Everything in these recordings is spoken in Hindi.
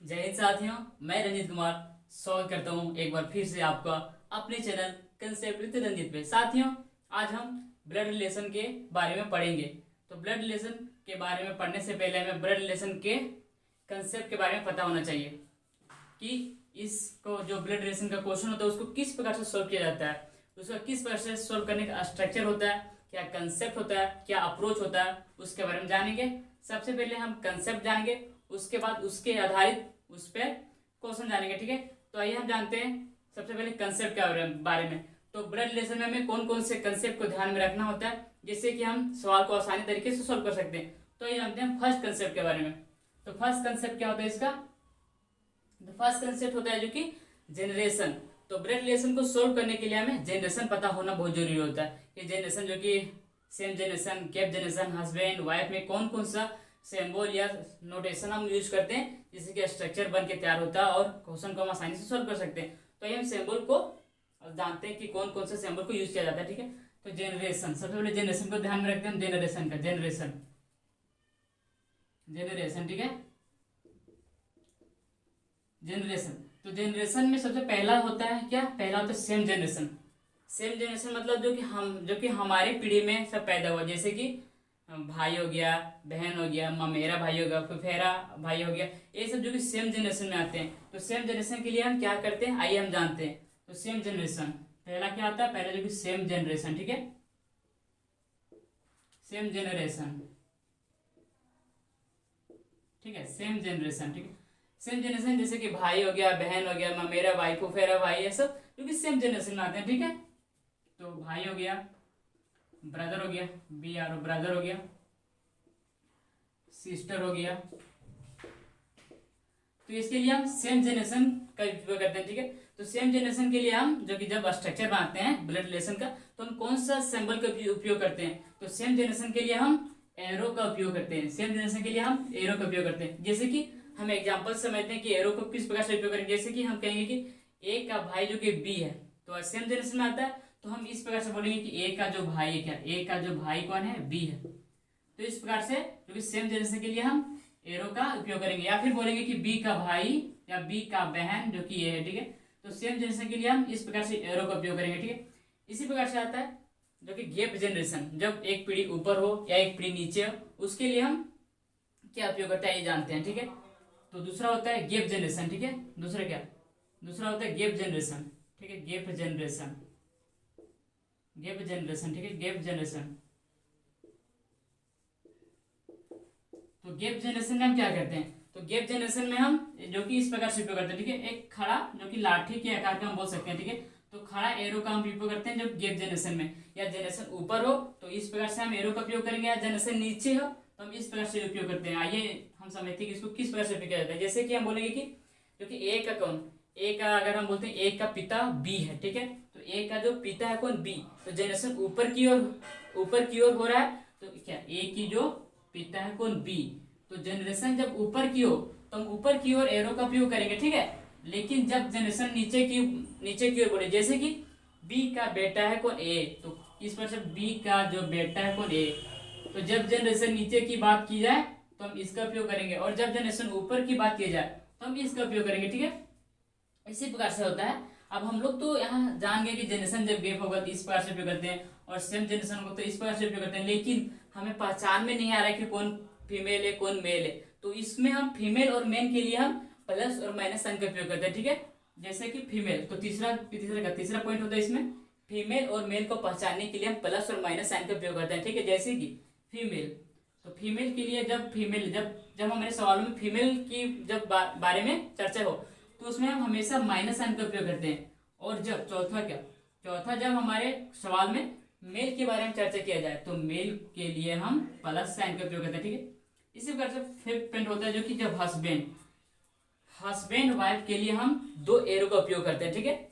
जय हिंद साथियों, मैं रंजीत कुमार स्वागत करता हूं एक बार फिर से आपका अपने चैनल कंसेप्ट विद रंजीत पे। साथियों, आज हम ब्लड रिलेशन के बारे में पढ़ेंगे। तो ब्लड रिलेशन के बारे में पढ़ने से पहले हमें ब्लड रिलेशन के कंसेप्ट के बारे में पता होना चाहिए कि इसको जो ब्लड रिलेशन का क्वेश्चन होता है उसको किस प्रकार से सोल्व किया जाता है, उसका किस प्रकार से सोल्व करने का स्ट्रक्चर होता है, क्या कंसेप्ट होता है, क्या अप्रोच होता है, उसके बारे में जानेंगे। सबसे पहले हम कंसेप्ट जानेंगे, उसके बाद उसके आधारित उस पर क्वेश्चन जानेंगे। ठीक है, तो आइए हम जानते हैं सबसे पहले कंसेप्ट के बारे में। तो ब्लड रिलेशन में हमें कौन कौन से कंसेप्ट को ध्यान में रखना होता है जिससे कि हम सवाल को आसानी तरीके से सोल्व कर सकते हैं। तो ये जानते हैं फर्स्ट कंसेप्ट के बारे में। तो फर्स्ट कंसेप्ट क्या होता है इसका? तो फर्स्ट कंसेप्ट होता है जो कि जनरेशन। तो ब्लड रिलेशन को सोल्व करने के लिए हमें जनरेशन पता होना बहुत जरूरी होता है कि जनरेशन जो कि same generation, gap generation, husband wife में कौन कौन सा सिंबल या नोटेशन हम यूज करते हैं जिससे कि स्ट्रक्चर बन के तैयार होता है और क्वेश्चन को हम आसानी से सोल्व कर सकते हैं। तो ये हम सिंबल को जानते हैं कि कौन कौन से सिंबल को यूज किया जाता है। ठीक है, तो जनरेशन, सबसे पहले जनरेशन को ध्यान में रखते हैं हम। जनरेशन का जनरेशन, ठीक है, जनरेशन। तो जनरेशन में सबसे पहला होता है क्या? पहला होता है सेम जनरेशन। सेम जनरेशन मतलब जो कि हमारे पीढ़ी में सब पैदा हुआ, जैसे कि भाई हो गया, बहन हो गया, ममेरा भाई हो गया, फुफेरा भाई हो गया, ये सब जो कि सेम जनरेशन में आते हैं। तो सेम जनरेशन के लिए हम क्या करते हैं, आइए हम जानते हैं। तो सेम जनरेशन पहला क्या आता है? पहला जो कि सेम जनरेशन, ठीक है, सेम जनरेशन, ठीक है, सेम जनरेशन, ठीक है, सेम जनरेशन जैसे कि भाई हो गया, बहन हो गया, ममेरा भाई, फुफेरा भाई, ये सब जो कि सेम जनरेशन में आते हैं। ठीक है, तो भाई हो गया, ब्रदर हो गया, बी आर ब्रदर हो गया, सिस्टर हो गया। तो इसके लिए हम सेम जनरेशन का उपयोग करते हैं। ठीक है, तो सेम जनरेशन के लिए हम जो कि जब स्ट्रक्चर बनाते हैं ब्लड रिलेशन का, तो हम कौन सा सिंबल का उपयोग करते हैं? तो सेम जनरेशन के लिए हम एरो का उपयोग करते हैं। सेम जनरेशन के लिए हम एरो का उपयोग करते हैं। जैसे कि हम एग्जाम्पल समझते हैं कि एरो को किस प्रकार से उपयोग करेंगे। जैसे कि हम कहेंगे कि ए का भाई जो कि बी है, तो सेम जनरेशन में आता है, तो हम इस प्रकार से बोलेंगे कि ए का जो भाई है, क्या ए का जो भाई कौन है? बी है। तो इस प्रकार से जो कि सेम जनरेशन के लिए हम एरो का उपयोग करेंगे। या फिर बोलेंगे कि बी का भाई या बी का बहन जो कि ये है। ठीक है, तो सेम जनरेशन के लिए हम इस प्रकार से एरो का उपयोग करेंगे। ठीक है, इसी प्रकार से आता है जो कि गैप जनरेशन, जब एक पीढ़ी ऊपर हो या एक पीढ़ी नीचे हो, उसके लिए हम क्या उपयोग करते हैं ये जानते हैं। ठीक है, तो दूसरा होता है गैप जनरेशन। ठीक है, दूसरा होता है गैप जनरेशन। ठीक है, गैप जनरेशन, ठीक है, गैप जनरेशन। तो गैप जनरेशन में हम क्या करते हैं? तो गैप जनरेशन में हम जो कि इस प्रकार से उपयोग करते हैं। ठीक है, एक खड़ा जो कि लाठी के आकार का हम बोल सकते हैं। ठीक है, तो खड़ा एरो का हम उपयोग करते हैं जब गैप जनरेशन में, या जनरेशन ऊपर हो तो इस प्रकार से हम एरो का उपयोग करेंगे, या जनरेशन नीचे हो तो हम इस प्रकार से उपयोग करते हैं। आइए हम समझते हैं कि इसको किस प्रकार से उपयोग किया जाता है। जैसे कि हम बोलेंगे कि जो कि ए का कौन, ए का अगर हम बोलते हैं ए का पिता बी है। ठीक है, तो ए का जो पिता है कौन? बी। तो जनरेशन ऊपर की ओर हो रहा है, तो क्या ए की जो पिता है कौन? बी। तो जनरेशन जब ऊपर की हो तो हम ऊपर की ओर एरो का उपयोग करेंगे। ठीक है, लेकिन जब जनरेशन नीचे की ओर बोले, जैसे कि बी का बेटा है कौन? ए, तो इस पर से बी का जो बेटा है कौन? ए। तो जब जनरेशन नीचे की बात की जाए तो हम इसका उपयोग करेंगे, और जब जनरेशन ऊपर की बात की जाए तो हम इसका उपयोग करेंगे। ठीक है, इसी प्रकार से होता है। अब हम लोग तो यहाँ जान गए कि जनरेशन जब गैप होगा तो इस प्रकार से उपयोग करते हैं, और सेम जनरेशन होगा तो इस प्रकार से उपयोग करते हैं, लेकिन हमें पहचान में नहीं आ रहा है कि कौन फीमेल है कौन मेल है। तो इसमें हम फीमेल और मेन के लिए हम प्लस और माइनस साइन का उपयोग करते हैं। ठीक है, जैसे कि फीमेल, तो तीसरा पॉइंट होता है इसमें, फीमेल और मेल को पहचानने के लिए हम प्लस और माइनस साइन का उपयोग करते हैं। ठीक है, जैसे कि फीमेल, तो फीमेल के लिए जब हमारे सवालों में फीमेल की जब बारे में चर्चा हो तो उसमें हम हमेशा माइनस साइन का उपयोग करते हैं। और जब चौथा जब हमारे सवाल में मेल के बारे में चर्चा किया जाए तो मेल के लिए हम प्लस साइन का उपयोग करते हैं। ठीक है, इसी प्रकार से फिफ्थ पॉइंट होता है जो कि जब हस्बैंड वाइफ के लिए हम दो एरो का उपयोग करते हैं। ठीक है,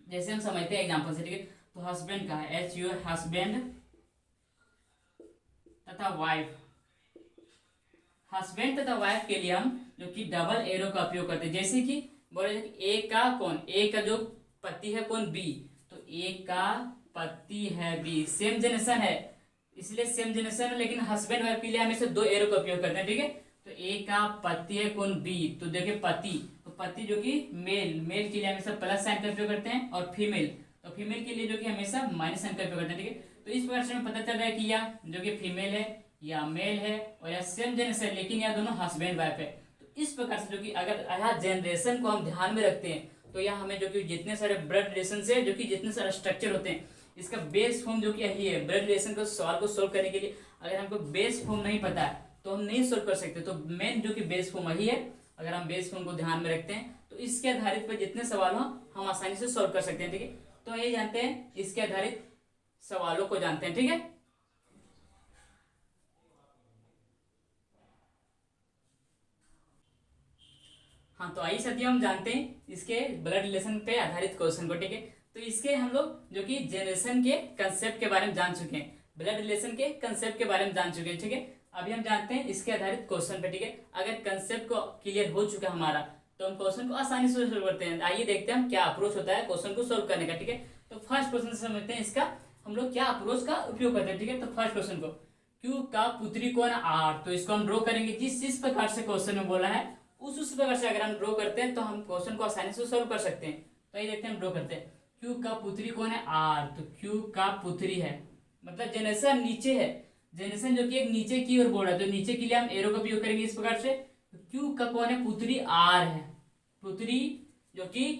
जैसे हम समझते हैं एग्जांपल से। ठीक है, तो हस्बैंड का है HU, हस्बैंड तथा वाइफ, हस्बैंड तथा वाइफ के लिए हम जो कि डबल एरो का उपयोग करते हैं। जैसे कि बोले ए का कौन? ए का जो पति है कौन? बी। तो ए का पति है बी, सेम जनरेशन है इसलिए सेम जनरेशन है, लेकिन हस्बैंड वाइफ के लिए हम इसे दो एरो का उपयोग करते हैं। ठीक है, तो ए का पति है कौन बी, तो देखिए पति, तो पति जो कि मेल, मेल के लिए हमेशा प्लस साइन का उपयोग करते हैं, और फीमेल, तो फीमेल के लिए जो कि हमेशा माइनस साइन का उपयोग करते हैं, ठीक है। तो इस प्रकार से हमें पता चल रहा है कि यह जो कि फीमेल है या मेल है और या सेम जेंडर है, लेकिन यह दोनों हस्बैंड वाइफ है। तो इस प्रकार से जो कि अगर यह जनरेशन को हम ध्यान में रखते हैं तो यह हमें जो कि जितने सारे ब्लड रिलेशन से जो कि जितने सारे स्ट्रक्चर होते हैं, इसका बेस फॉर्म जो कि यही है। ब्लड रिलेशन को सवाल को सोल्व करने के लिए अगर हमको बेस फॉर्म नहीं पता है तो हम नहीं सोल्व कर सकते। तो मेन जो कि बेस फॉर्म वही है। अगर हम बेस फॉर्म को ध्यान में रखते हैं तो इसके आधारित पर जितने सवाल हो हम आसानी से सोल्व कर सकते हैं, ठीक है। तो ये जानते हैं, इसके आधारित सवालों को जानते हैं, ठीक है। हाँ, तो आइए साथियों हम जानते हैं इसके ब्लड रिलेशन पे आधारित क्वेश्चन को, ठीक है। तो इसके हम लोग जो कि जनरेशन के कंसेप्ट के बारे में जान चुके हैं, ब्लड रिलेशन के कंसेप्ट के बारे में जान चुके हैं, ठीक है। अभी हम जानते हैं इसके आधारित क्वेश्चन पे, ठीक है। अगर कंसेप्ट को क्लियर हो चुका हमारा तो हम क्वेश्चन को आसानी से सोल्व करते हैं। आइए देखते हैं हम क्या अप्रोच होता है क्वेश्चन को सोल्व करने का, ठीक है। तो फर्स्ट क्वेश्चन से समझते हैं इसका हम लोग क्या अप्रोच का उपयोग करते हैं, ठीक है। तो फर्स्ट क्वेश्चन को क्यू का पुत्री कौन आर, तो इसको हम ड्रॉ करेंगे जिस प्रकार से क्वेश्चन में बोला है उस प्रकार से अगर हम ड्रॉ करते हैं तो हम क्वेश्चन को आसानी से सोल्व कर सकते हैं। तो ये देखते हैं हम ड्रॉ करते हैं। क्यू का पुत्री कौन है आर, तो क्यू का पुत्री है मतलब जनरेशन नीचे है, जनरेशन जो कि एक नीचे की ओर बोल रहा है, तो नीचे के लिए हम एरो का उपयोग करेंगे इस प्रकार से। क्यू का कौन है पुत्री आर है, पुत्री जो कि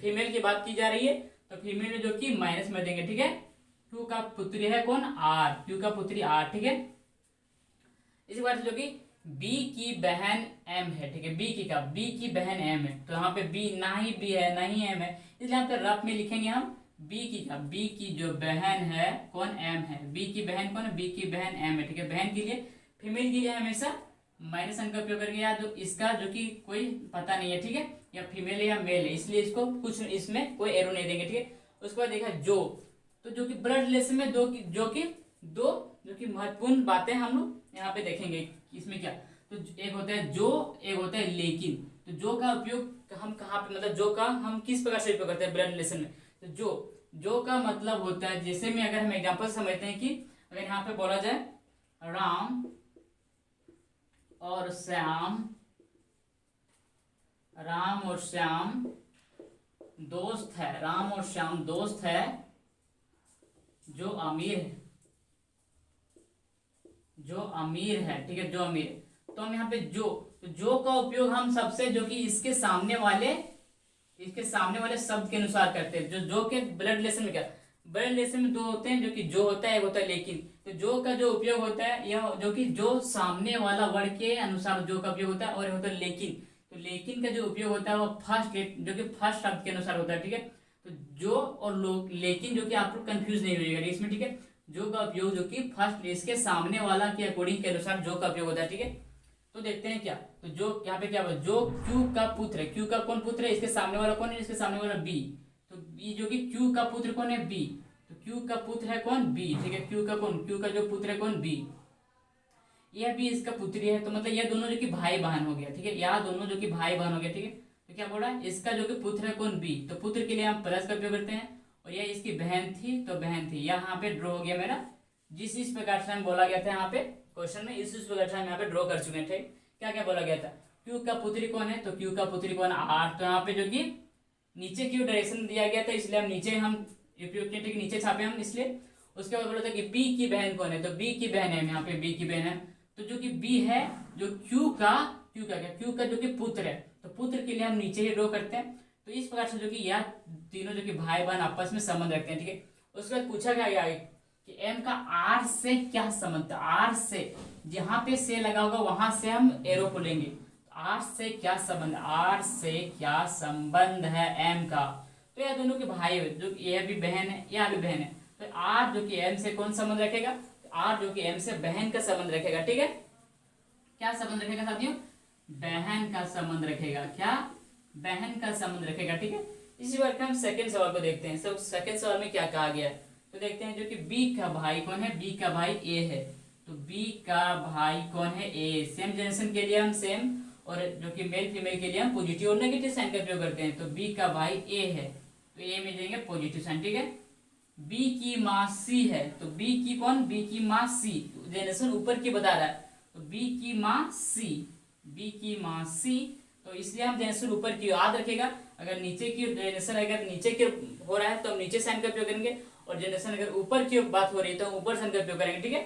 फीमेल की बात की जा रही है तो फीमेल में जो कि माइनस में देंगे, ठीक है। क्यू का पुत्री है कौन आर, क्यू का पुत्री आर, ठीक है। इसी बात से जो कि बी की बहन एम है, ठीक है। बी की बहन एम है, तो यहाँ पे बी ना ही बी है ना ही एम है, इसलिए यहाँ पे रफ में लिखेंगे हम बी की जो बहन है कौन एम है, बी की बहन कौन है, बी की बहन एम है, ठीक है। बहन के लिए फीमेल के लिए हमेशा माइनस साइन का उपयोग करेंगे, या जो इसका जो कि कोई पता नहीं है, ठीक है, या फीमेल है या मेल है, इसलिए इसको कुछ इसमें कोई एरो नहीं देंगे, ठीक है। उसके बाद देखा जो, तो जो कि ब्लड रिलेशन में दो जो कि महत्वपूर्ण बातें हम लोग यहाँ पे देखेंगे इसमें क्या, तो एक होता है जो, एक होता है लेकिन। तो जो का उपयोग हम कहाँ पे, मतलब जो का हम किस प्रकार से उपयोग करते हैं ब्लड रिलेशन में, तो जो का मतलब होता है, जैसे में अगर हम एग्जांपल समझते हैं कि अगर यहाँ पे बोला जाए राम और श्याम, राम और श्याम दोस्त है, राम और श्याम दोस्त है जो अमीर है, जो अमीर है, ठीक है, जो अमीर है। तो हम यहाँ पे जो का उपयोग हम सबसे जो कि इसके सामने वाले शब्द के अनुसार करते हैं। जो के ब्लड रिलेशन में क्या, ब्लड रिलेशन में दो होते हैं, जो कि जो होता है एक होता है लेकिन। तो जो का जो उपयोग होता है यह जो कि जो सामने वाला वर्ड के अनुसार जो का उपयोग होता है, और एक होता है लेकिन। तो लेकिन का जो उपयोग होता है वो जो कि फर्स्ट शब्द के अनुसार होता है, ठीक है। तो जो और लेकिन जो कि आप लोग कंफ्यूज नहीं होइएगा इसमें, ठीक है। जो का उपयोग जो कि फर्स्ट इसके सामने वाला के अकॉर्डिंग के अनुसार जो का उपयोग होता है, ठीक है। तो देखते हैं क्या, तो जो यहाँ पे क्या हुआ, जो क्यू का पुत्र है, क्यू का कौन पुत्र है, इसके सामने वाला कौन है, इसके सामने वाला बी। तो बी जो कि क्यू का पुत्र कौन है, बी। तो क्यू का पुत्र है कौन, बी, ठीक है। क्यू का जो पुत्र है कौन, बी। यह भी इसका पुत्री है, तो मतलब यह दोनों जो कि भाई बहन हो गया, ठीक है। यह दोनों जो कि भाई बहन हो गया, ठीक है। तो क्या बोल रहा है, इसका जो कि पुत्र है कौन, बी। तो पुत्र के लिए हम प्लस का उपयोग करते हैं, और यह इसकी बहन थी तो बहन थी। यहाँ पे ड्रॉ हो गया मेरा, जिस प्रकार से हम बोला गया था यहाँ पे क्वेश्चन में, इस प्रकार से हम यहाँ पे ड्रॉ कर चुके थे। क्या क्या बोला गया था, क्यू का पुत्री कौन है, तो क्यू का पुत्री कौन आर। तो यहाँ पे जो कि नीचे क्यू डायरेक्शन दिया गया था, इसलिए हम नीचे हम उपयोग किए थे, नीचे छापे हम इसलिए। उसके बाद बोला था कि बी की बहन कौन है, तो बी की बहन है, यहाँ पे बी की बहन है। तो जो कि बी है, जो क्यू का जो कि पुत्र है, तो पुत्र के लिए हम नीचे ही ड्रॉ करते हैं। तो इस प्रकार से जो कि यह तीनों जो कि भाई बहन आपस में संबंध रखते हैं, ठीक है। उसके बाद पूछा गया कि एम का आर से क्या संबंध, आर से जहां पे से लगा होगा वहां से हम एरो को लेंगे। आर से क्या संबंध, आर से क्या संबंध है एम का, तो यह दोनों के भाई है, जो यह भी बहन है यह भी बहन है। तो आर जो कि एम से कौन संबंध रखेगा, आर जो कि एम से बहन का संबंध रखेगा, ठीक है। क्या संबंध रखेगा साथियों, बहन का संबंध रखेगा, क्या, बहन का संबंध रखेगा, ठीक है। इसी बार हम सेकंड सवाल को देखते हैं। सब सेकंड सवाल में क्या कहा गया है, तो देखते हैं। जो कि बी का भाई कौन है, बी का भाई ए है। तो बी का भाई कौन है, ए। सेम जनरेशन के लिए हम सेम, और जो कि मेल फीमेल के लिए हम पॉजिटिव और नेगेटिव साइन का उपयोग करते हैं। तो बी का भाई ए है, तो ए में देंगे पॉजिटिव साइन, ठीक है। बी की माँ सी है, तो बी की कौन, बी की माँ सी। जनरेशन ऊपर की बता रहा है, तो बी की माँ सी, बी की माँ सी, तो इसलिए हम जनरेशन ऊपर की याद रखेगा। अगर नीचे की जनरेशन रहेगा तो नीचे की हो रहा है तो हम नीचे साइन का उपयोग करेंगे, और जनरेशन अगर ऊपर की बात हो रही है तो हम ऊपर साइन का उपयोग करेंगे। ठीक है,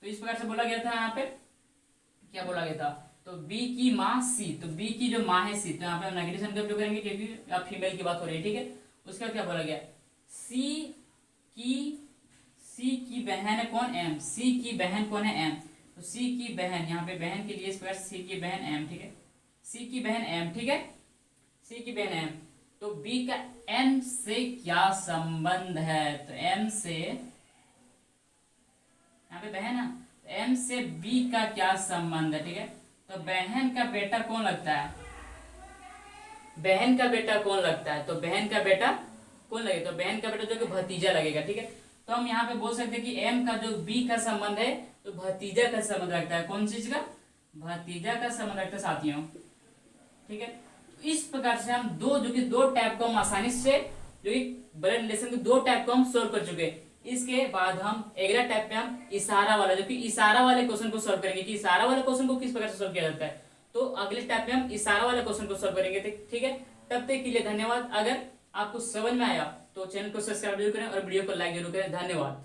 तो इस प्रकार से बोला गया था। यहाँ पे क्या बोला गया था, तो बी की माँ सी, तो बी की जो माँ है सी, तो यहाँ पे हम नेगेटिव साइन का उपयोग करेंगे क्योंकि अब फीमेल की बात हो रही है। ठीक है, उसका क्या बोला गया, सी की बहन है कौन, एम, सी की बहन कौन है, एम, तो सी की बहन, यहाँ पे बहन के लिए इस प्रकार सी की बहन एम। ठीक है, सी की बहन एम। ठीक है, सी की बहन एम, तो बी का एम से क्या संबंध है, तो एम से, यहाँ पे बहन है, तो एम से बी का क्या संबंध है। ठीक है, तो बहन का बेटा कौन लगता है, बहन का बेटा कौन लगता है, तो बहन का बेटा कौन लगेगा, तो बहन का बेटा जो कि भतीजा लगेगा। ठीक है, तो हम यहाँ पे बोल सकते हैं कि एम का जो बी का संबंध है तो भतीजा का संबंध रखता है, कौन चीज का, भतीजा का संबंध रखता है साथियों। ठीक है, तो इस प्रकार से हम दो टाइप को हम आसानी से, जो कि ब्लड रिलेशन के दो टाइप को हम सोल्व कर चुके हैं। इसके बाद हम अगला टाइप पे हम इशारा वाला, जो कि इशारा वाले क्वेश्चन को सोल्व करेंगे कि इशारा वाले क्वेश्चन को किस प्रकार से सोल्व किया जाता है। तो अगले टाइप पे हम इशारा वाले क्वेश्चन को सोल्व करेंगे। ठीक है, तब तक के लिए धन्यवाद। अगर आपको समझ में आया तो चैनल को सब्सक्राइब जरूर करें और वीडियो को लाइक जरूर करें। धन्यवाद।